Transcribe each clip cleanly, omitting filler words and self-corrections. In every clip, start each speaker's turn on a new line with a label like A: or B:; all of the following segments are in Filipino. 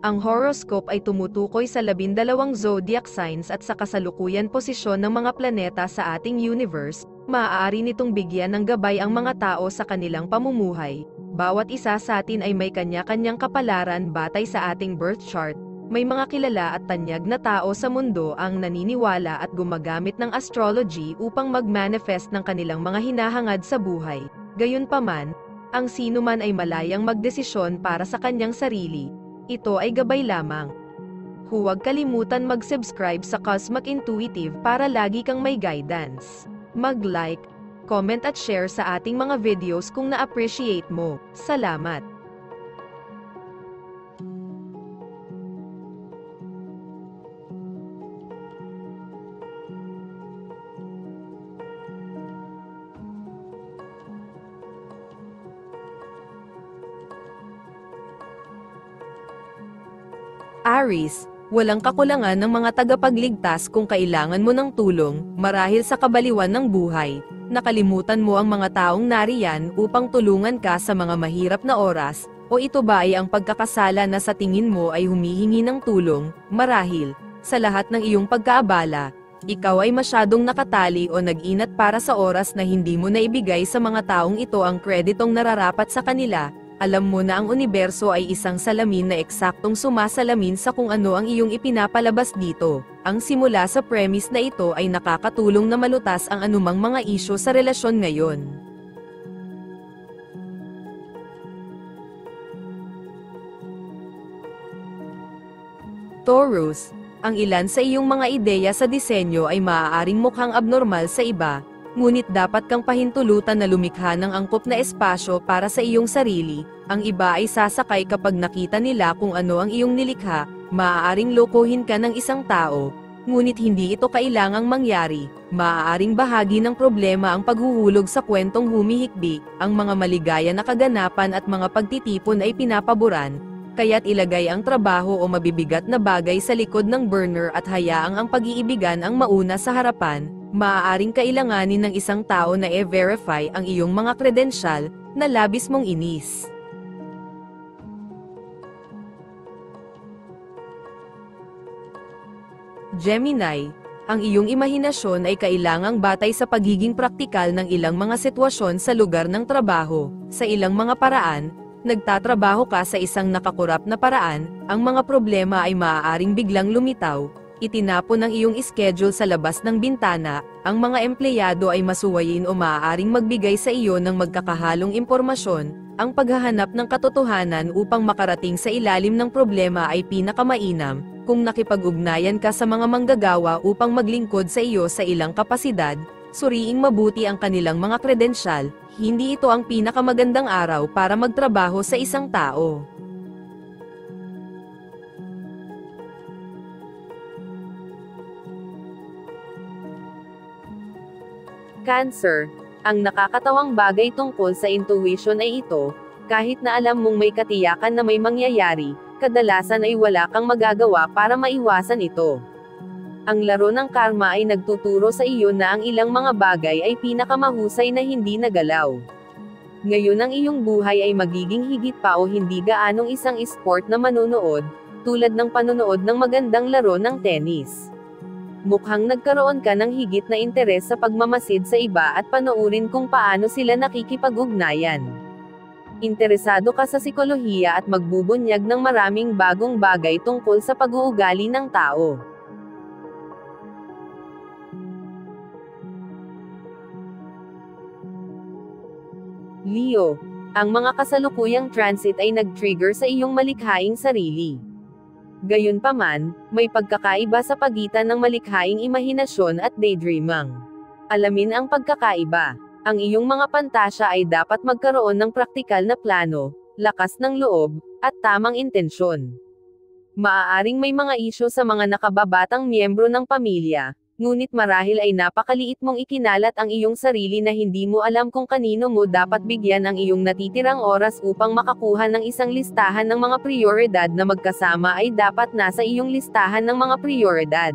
A: Ang horoscope ay tumutukoy sa 12 zodiac signs at sa kasalukuyan posisyon ng mga planeta sa ating universe. Maaari nitong bigyan ng gabay ang mga tao sa kanilang pamumuhay. Bawat isa sa atin ay may kanya-kanyang kapalaran batay sa ating birth chart. May mga kilala at tanyag na tao sa mundo ang naniniwala at gumagamit ng astrology upang mag-manifest ng kanilang mga hinahangad sa buhay. Gayunpaman, ang sinuman ay malayang magdesisyon para sa kanyang sarili. Ito ay gabay lamang. Huwag kalimutan mag-subscribe sa Cosmic Intuitive para lagi kang may guidance. Mag-like, comment at share sa ating mga videos kung na-appreciate mo. Salamat! Aries, walang kakulangan ng mga tagapagligtas kung kailangan mo ng tulong, marahil sa kabaliwan ng buhay. Nakalimutan mo ang mga taong nariyan upang tulungan ka sa mga mahirap na oras, o ito ba ay ang pagkakasala na sa tingin mo ay humihingi ng tulong, marahil, sa lahat ng iyong pagkaabala, ikaw ay masyadong nakatali o nag-inat para sa oras na hindi mo naibigay sa mga taong ito ang kreditong nararapat sa kanila. Alam mo na ang universo ay isang salamin na eksaktong sumasalamin sa kung ano ang iyong ipinapalabas dito. Ang simula sa premise na ito ay nakakatulong na malutas ang anumang mga isyu sa relasyon ngayon. Taurus, ang ilan sa iyong mga ideya sa disenyo ay maaaring mukhang abnormal sa iba, ngunit dapat kang pahintulutan na lumikha ng angkop na espasyo para sa iyong sarili. Ang iba ay sasakay kapag nakita nila kung ano ang iyong nilikha. Maaaring lokohin ka ng isang tao, ngunit hindi ito kailangang mangyari. Maaaring bahagi ng problema ang paghuhulog sa kwentong humihikbi. Ang mga maligaya na kaganapan at mga pagtitipon ay pinapaboran, kaya't ilagay ang trabaho o mabibigat na bagay sa likod ng burner at hayaang ang pag-iibigan ang mauna sa harapan. Maaaring kailanganin ng isang tao na i-verify ang iyong mga kredensyal na labis mong inis. Gemini, ang iyong imahinasyon ay kailangang batay sa pagiging praktikal ng ilang mga sitwasyon sa lugar ng trabaho. Sa ilang mga paraan, nagtatrabaho ka sa isang nakakurap na paraan, ang mga problema ay maaaring biglang lumitaw. Itinapon ang iyong schedule sa labas ng bintana, ang mga empleyado ay masuwayin o maaaring magbigay sa iyo ng magkakahalong impormasyon. Ang paghahanap ng katotohanan upang makarating sa ilalim ng problema ay pinakamainam. Kung nakipag-ugnayan ka sa mga manggagawa upang maglingkod sa iyo sa ilang kapasidad, suriing mabuti ang kanilang mga kredensyal. Hindi ito ang pinakamagandang araw para magtrabaho sa isang tao. Cancer, ang nakakatawang bagay tungkol sa intuition ay ito, kahit na alam mong may katiyakan na may mangyayari, kadalasan ay wala kang magagawa para maiwasan ito. Ang laro ng karma ay nagtuturo sa iyo na ang ilang mga bagay ay pinakamahusay na hindi nagalaw. Ngayon ang iyong buhay ay magiging higit pa o hindi gaanong isang sport na manonood, tulad ng panonood ng magandang laro ng tennis. Mukhang nagkaroon ka ng higit na interes sa pagmamasid sa iba at panoorin kung paano sila nakikipag-ugnayan. Interesado ka sa psikolohiya at magbubunyag ng maraming bagong bagay tungkol sa pag-uugali ng tao. Leo, ang mga kasalukuyang transit ay nag-trigger sa iyong malikhaing sarili. Gayunpaman, may pagkakaiba sa pagitan ng malikhaing imahinasyon at daydreaming. Alamin ang pagkakaiba. Ang iyong mga pantasya ay dapat magkaroon ng praktikal na plano, lakas ng loob, at tamang intensyon. Maaaring may mga isyu sa mga nakababatang miyembro ng pamilya, ngunit marahil ay napakaliit mong ikinalat ang iyong sarili na hindi mo alam kung kanino mo dapat bigyan ang iyong natitirang oras upang makakuha ng isang listahan ng mga prioridad na magkasama ay dapat nasa iyong listahan ng mga prioridad.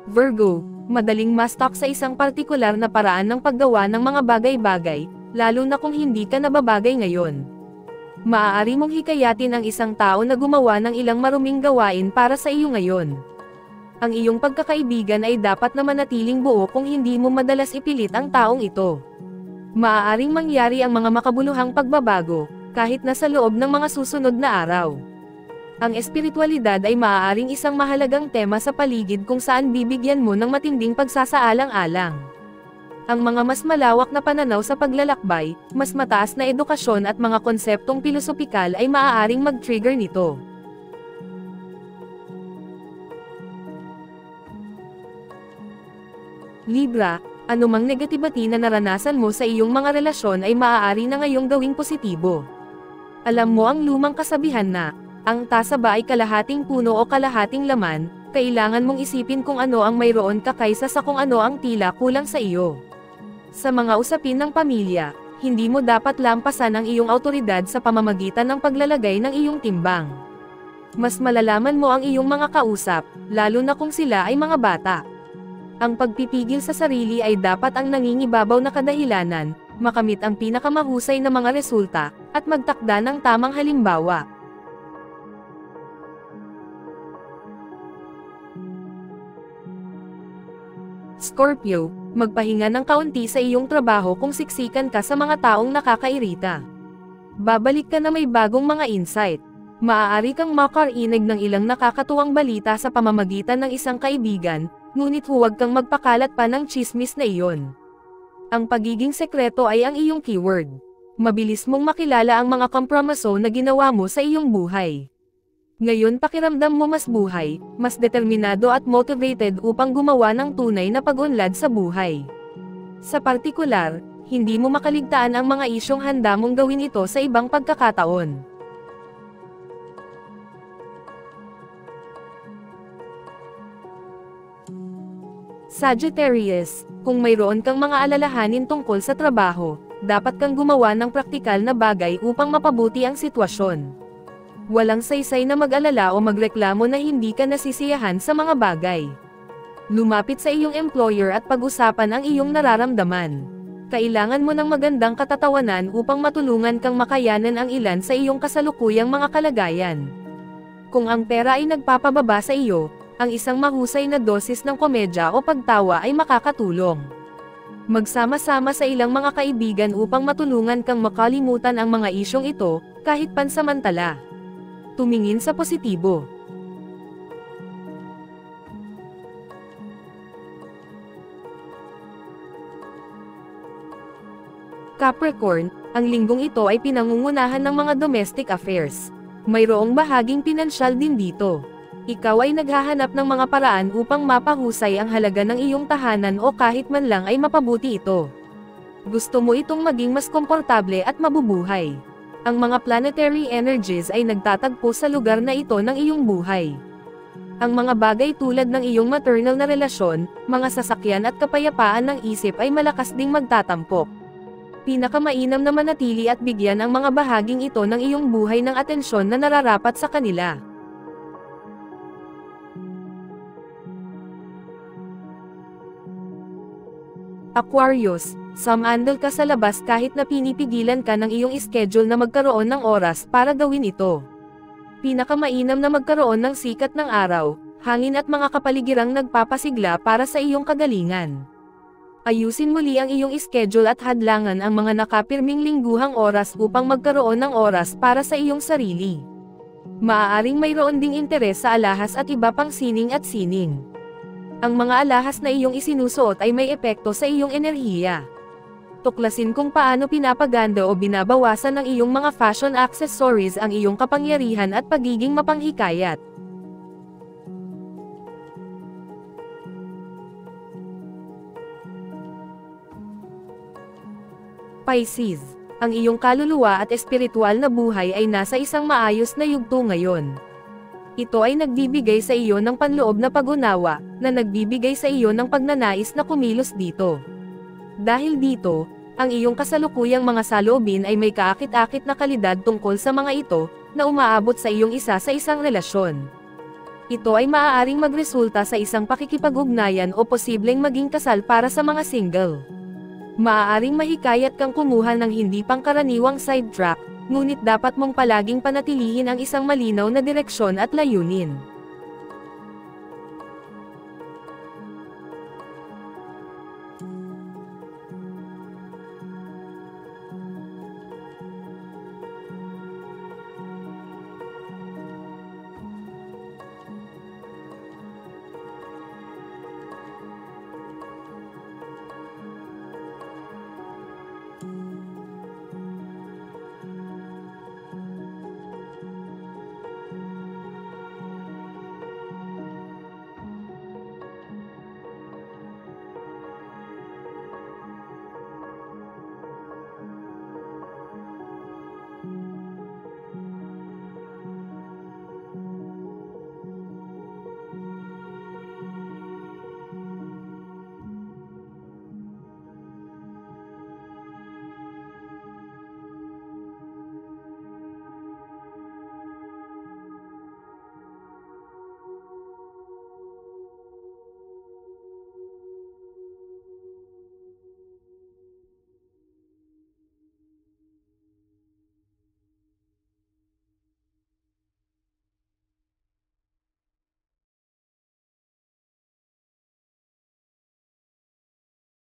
A: Virgo, madaling ma-stuck sa isang partikular na paraan ng paggawa ng mga bagay-bagay, lalo na kung hindi ka nababagay ngayon. Maaari mong hikayatin ang isang tao na gumawa ng ilang maruming gawain para sa iyo ngayon. Ang iyong pagkakaibigan ay dapat na manatiling buo kung hindi mo madalas ipilit ang taong ito. Maaaring mangyari ang mga makabuluhang pagbabago, kahit na sa loob ng mga susunod na araw. Ang espiritualidad ay maaaring isang mahalagang tema sa paligid kung saan bibigyan mo ng matinding pagsasaalang-alang. Ang mga mas malawak na pananaw sa paglalakbay, mas mataas na edukasyon at mga konseptong pilosopikal ay maaaring mag-trigger nito. Libra, anumang negativity na naranasan mo sa iyong mga relasyon ay maaari na ngayong gawing positibo. Alam mo ang lumang kasabihan na, ang tasa ba ay kalahating puno o kalahating laman, kailangan mong isipin kung ano ang mayroon ka kaysa sa kung ano ang tila kulang sa iyo. Sa mga usapin ng pamilya, hindi mo dapat lampasan ang iyong awtoridad sa pamamagitan ng paglalagay ng iyong timbang. Mas malalaman mo ang iyong mga kausap, lalo na kung sila ay mga bata. Ang pagpipigil sa sarili ay dapat ang nangingibabaw na kadahilanan, makamit ang pinakamahusay na mga resulta, at magtakda ng tamang halimbawa. Scorpio, magpahinga ng kaunti sa iyong trabaho kung siksikan ka sa mga taong nakakairita. Babalik ka na may bagong mga insight. Maaari kang makarinig ng ilang nakakatuwang balita sa pamamagitan ng isang kaibigan, ngunit huwag kang magpakalat pa ng tsismis na iyon. Ang pagiging sekreto ay ang iyong keyword. Mabilis mong makilala ang mga kompromiso na ginawa mo sa iyong buhay. Ngayon pakiramdam mo mas buhay, mas determinado at motivated upang gumawa ng tunay na pag-unlad sa buhay. Sa partikular, hindi mo makaligtaan ang mga isyong handa mong gawin ito sa ibang pagkakataon. Sagittarius, kung mayroon kang mga alalahanin tungkol sa trabaho, dapat kang gumawa ng praktikal na bagay upang mapabuti ang sitwasyon. Walang saysay na mag-alala o magreklamo na hindi ka nasisiyahan sa mga bagay. Lumapit sa iyong employer at pag-usapan ang iyong nararamdaman. Kailangan mo ng magandang katatawanan upang matulungan kang makayanan ang ilan sa iyong kasalukuyang mga kalagayan. Kung ang pera ay nagpapababa sa iyo, ang isang mahusay na dosis ng komedya o pagtawa ay makakatulong. Magsama-sama sa ilang mga kaibigan upang matulungan kang makalimutan ang mga isyong ito, kahit pansamantala. Tumingin sa positibo. Capricorn, ang linggong ito ay pinangungunahan ng mga domestic affairs. Mayroong bahaging pinansyal din dito. Ikaw ay naghahanap ng mga paraan upang mapahusay ang halaga ng iyong tahanan o kahit man lang ay mapabuti ito. Gusto mo itong maging mas komportable at mabubuhay. Ang mga planetary energies ay nagtatagpo sa lugar na ito ng iyong buhay. Ang mga bagay tulad ng iyong maternal na relasyon, mga sasakyan at kapayapaan ng isip ay malakas ding magtatampok. Pinakamainam na manatili at bigyan ang mga bahaging ito ng iyong buhay ng atensyon na nararapat sa kanila. Aquarius, sumandal ka sa labas kahit na pinipigilan ka ng iyong schedule na magkaroon ng oras para gawin ito. Pinakamainam na magkaroon ng sikat ng araw, hangin at mga kapaligirang nagpapasigla para sa iyong kagalingan. Ayusin muli ang iyong schedule at hadlangan ang mga nakapirming lingguhang oras upang magkaroon ng oras para sa iyong sarili. Maaaring mayroon ding interes sa alahas at iba pang sining at sining. Ang mga alahas na iyong isinusuot ay may epekto sa iyong enerhiya. Tuklasin kung paano pinapaganda o binabawasan ng iyong mga fashion accessories ang iyong kapangyarihan at pagiging mapanghikayat. Pisces, ang iyong kaluluwa at espiritual na buhay ay nasa isang maayos na yugto ngayon. Ito ay nagbibigay sa iyo ng panloob na pag-unawa, na nagbibigay sa iyo ng pagnanais na kumilos dito. Dahil dito, ang iyong kasalukuyang mga saloobin ay may kaakit-akit na kalidad tungkol sa mga ito, na umaabot sa iyong isa sa isang relasyon.
B: Ito ay maaaring magresulta sa isang pakikipag-ugnayan o posibleng maging kasal para sa mga single. Maaaring mahikayat kang kumuha ng hindi pangkaraniwang sidetrack, ngunit dapat mong palaging panatilihin ang isang malinaw na direksyon at layunin.